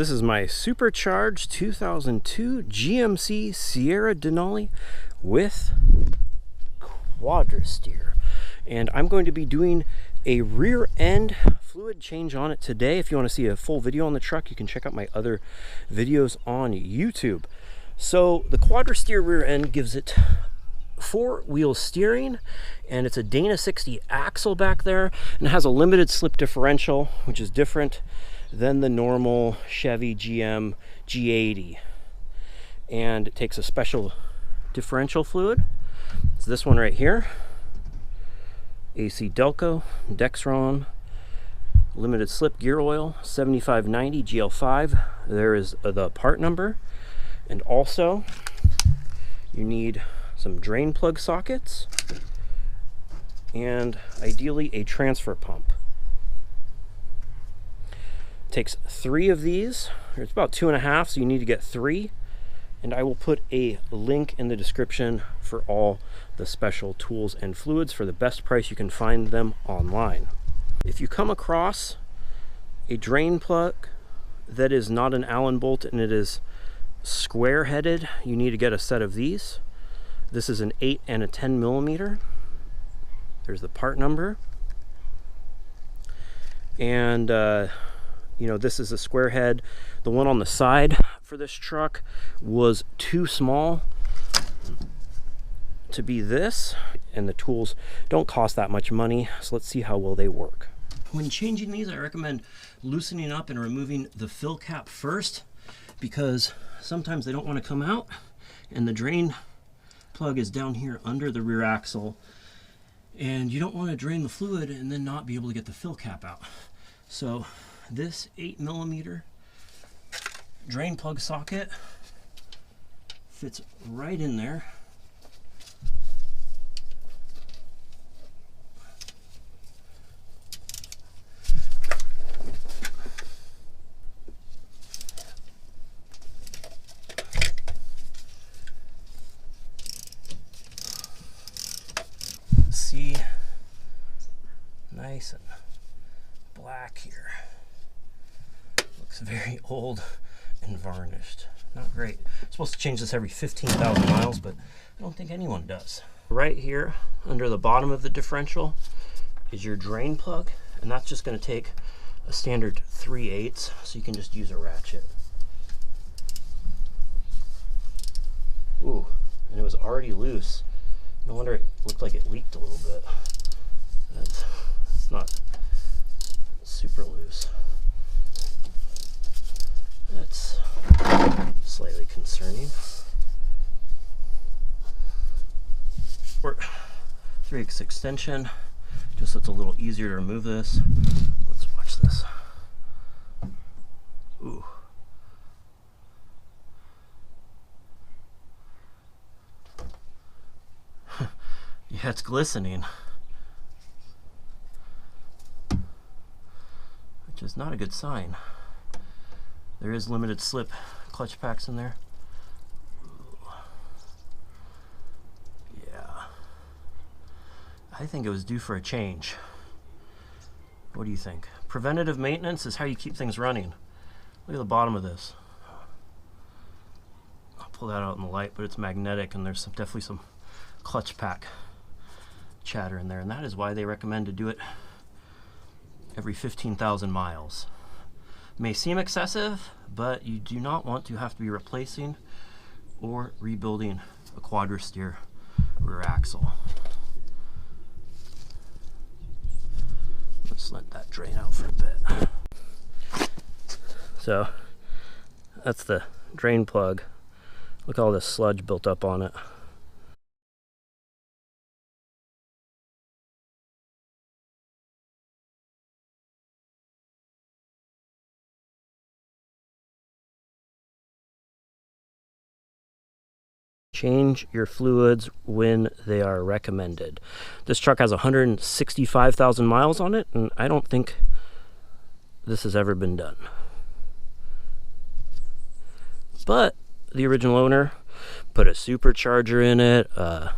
This is my supercharged 2002 GMC Sierra Denali with Quadrasteer. And I'm going to be doing a rear end fluid change on it today. If you want to see a full video on the truck, you can check out my other videos on YouTube. So the Quadrasteer rear end gives it 4-wheel steering, and it's a Dana 60 axle back there, and it has a limited slip differential, which is different than the normal Chevy GM G80. And it takes a special differential fluid. It's this one right here. AC Delco, Dexron, limited slip gear oil, 7590 GL5. There is the part number. And also, you need some drain plug sockets and ideally a transfer pump. Takes 3 of these. It's about 2.5, so you need to get 3. And I will put a link in the description for all the special tools and fluids for the best price you can find them online. If you come across a drain plug that is not an Allen bolt and it is square headed, you need to get a set of these. This is an 8 and a 10 millimeter. There's the part number. And you know, this is a square head. The one on the side for this truck was too small to be this, and the tools don't cost that much money, so let's see how well they work. When changing these, I recommend loosening up and removing the fill cap first, because sometimes they don't want to come out, and the drain plug is down here under the rear axle, and you don't want to drain the fluid and then not be able to get the fill cap out. So this 8 millimeter drain plug socket fits right in there. See, nice and black here. Looks very old and varnished. Not great. I'm supposed to change this every 15,000 miles, but I don't think anyone does. Right here, under the bottom of the differential, is your drain plug, and that's just going to take a standard 3/8, so you can just use a ratchet. Ooh, and it was already loose. No wonder it looked like it leaked a little bit. It's not super loose. That's slightly concerning. Or 3/8 extension, just so it's a little easier to remove this. Let's watch this. Ooh. Yeah, it's glistening, which is not a good sign. There is limited slip clutch packs in there. Yeah. I think it was due for a change. What do you think? Preventative maintenance is how you keep things running. Look at the bottom of this. I'll pull that out in the light, but it's magnetic and there's definitely some clutch pack chatter in there, and that is why they recommend to do it every 15,000 miles. May seem excessive, but you do not want to have to be replacing or rebuilding a Quadrasteer rear axle. Let's let that drain out for a bit. So that's the drain plug. Look at all this sludge built up on it. Change your fluids when they are recommended. This truck has 165,000 miles on it, and I don't think this has ever been done. But the original owner put a supercharger in it, a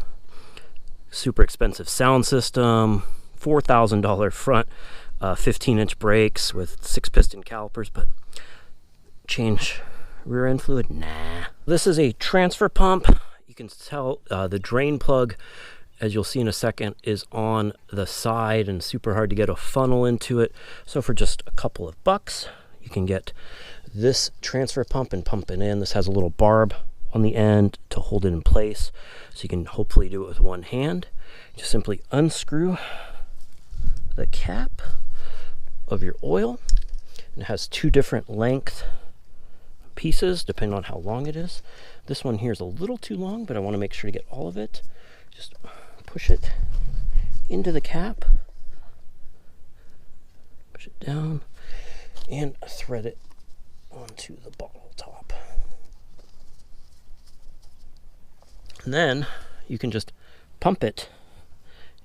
super expensive sound system, $4,000 front 15-inch brakes with 6-piston calipers, but change rear end fluid? Nah. This is a transfer pump. You can tell the drain plug, as you'll see in a second, is on the side and super hard to get a funnel into it. So for just a couple of bucks, you can get this transfer pump and pump it in. This has a little barb on the end to hold it in place, so you can hopefully do it with one hand. Just simply unscrew the cap of your oil. And it has two different length pieces depending on how long it is. This one here is a little too long, but I want to make sure to get all of it. Just push it into the cap, push it down, and thread it onto the bottle top. And then you can just pump it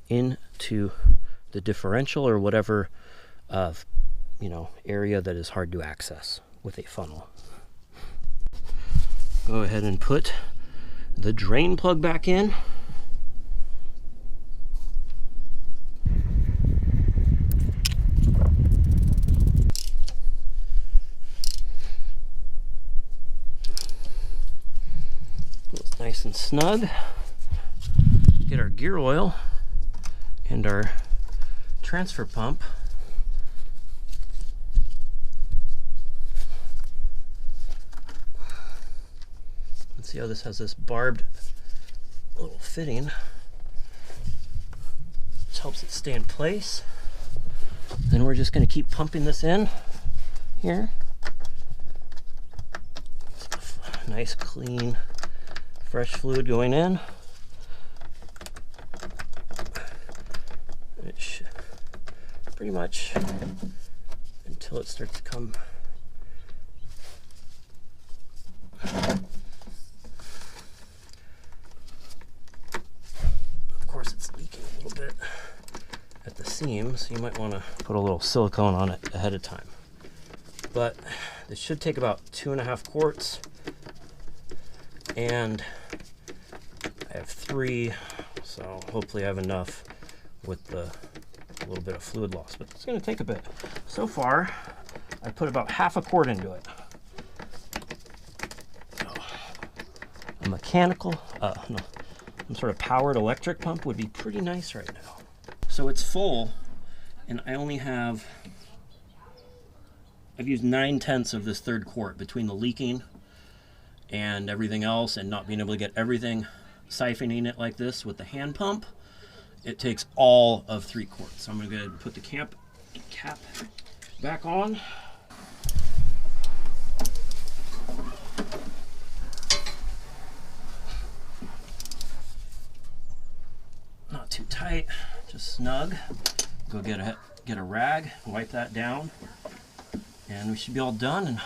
into the differential or whatever area that is hard to access with a funnel. Go ahead and put the drain plug back in. It's nice and snug. Get our gear oil and our transfer pump. See how this has this barbed little fitting. This helps it stay in place. Then we're just going to keep pumping this in here. Nice, clean, fresh fluid going in. It should, pretty much until it starts to come. At the seam, so you might want to put a little silicone on it ahead of time. But this should take about 2.5 quarts, and I have 3, so hopefully I have enough with the little bit of fluid loss, but it's going to take a bit. So far I put about 1/2 quart into it. So, a mechanical some sort of powered electric pump would be pretty nice right now. So it's full, and I only have, I've used 9/10 of this 1/3 quart between the leaking and everything else and not being able to get everything, siphoning it like this with the hand pump. It takes all of 3 quarts. So I'm going to go ahead and put the cap back on. Not too tight, just snug. Go get a rag, wipe that down, and we should be all done. And